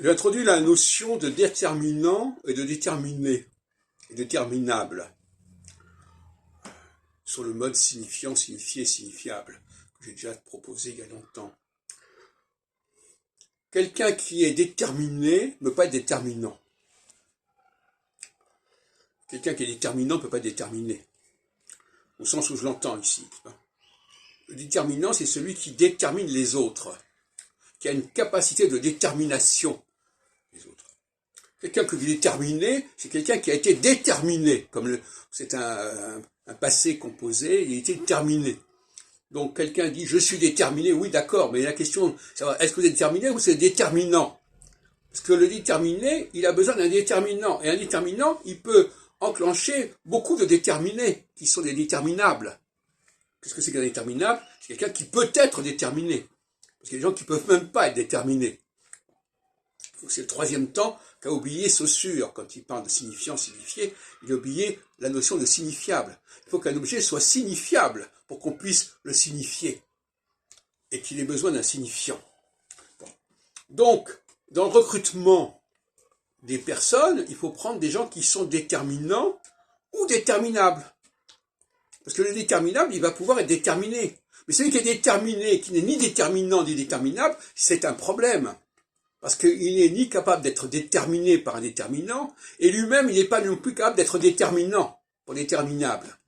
J'ai introduit la notion de déterminant et de déterminé et déterminable sur le mode signifiant, signifié, signifiable que j'ai déjà proposé il y a longtemps. Quelqu'un qui est déterminé ne peut pas être déterminant. Quelqu'un qui est déterminant ne peut pas être déterminé, au sens où je l'entends ici. Le déterminant, c'est celui qui détermine les autres, qui a une capacité de détermination des autres. Quelqu'un qui est déterminé, c'est quelqu'un qui a été déterminé, comme c'est un passé composé, il a été déterminé. Donc quelqu'un dit « je suis déterminé », oui d'accord, mais la question, c'est est-ce que vous êtes déterminé ou c'est déterminant? Parce que le déterminé, il a besoin d'un déterminant, et un déterminant, il peut enclencher beaucoup de déterminés, qui sont des déterminables. Qu'est-ce que c'est qu'un déterminable? C'est quelqu'un qui peut être déterminé. Parce qu'il y a des gens qui ne peuvent même pas être déterminés. C'est le troisième temps qu'a oublié Saussure. Quand il parle de signifiant, signifié, il a oublié la notion de signifiable. Il faut qu'un objet soit signifiable pour qu'on puisse le signifier. Et qu'il ait besoin d'un signifiant. Bon. Donc, dans le recrutement des personnes, il faut prendre des gens qui sont déterminants ou déterminables. Parce que le déterminable, il va pouvoir être déterminé. Mais celui qui est déterminé, qui n'est ni déterminant ni déterminable, c'est un problème. Parce qu'il n'est ni capable d'être déterminé par un déterminant, et lui-même, il n'est pas non plus capable d'être déterminant pour déterminable.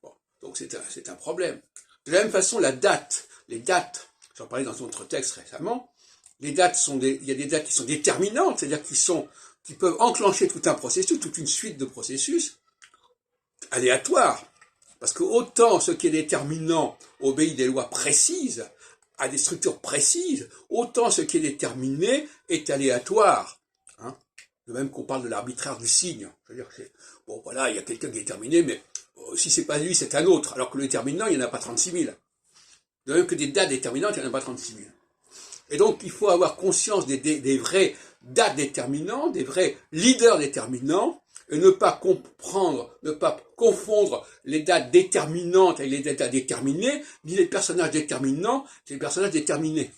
Bon, donc c'est un problème. De la même façon, les dates, j'en parlais dans un autre texte récemment, il y a des dates qui sont déterminantes, c'est-à-dire qui peuvent enclencher tout un processus, toute une suite de processus aléatoires. Parce que autant ce qui est déterminant obéit des lois précises, à des structures précises, autant ce qui est déterminé est aléatoire. Hein, de même qu'on parle de l'arbitraire du signe. C'est-à-dire que bon voilà, il y a quelqu'un qui est déterminé, mais si c'est pas lui, c'est un autre. Alors que le déterminant, il n'y en a pas 36 000. De même que des dates déterminantes, il n'y en a pas 36 000. Et donc, il faut avoir conscience des vraies dates déterminantes, des vrais leaders déterminants, et ne pas confondre les dates déterminantes avec les dates déterminées, ni les personnages déterminants et les personnages déterminés.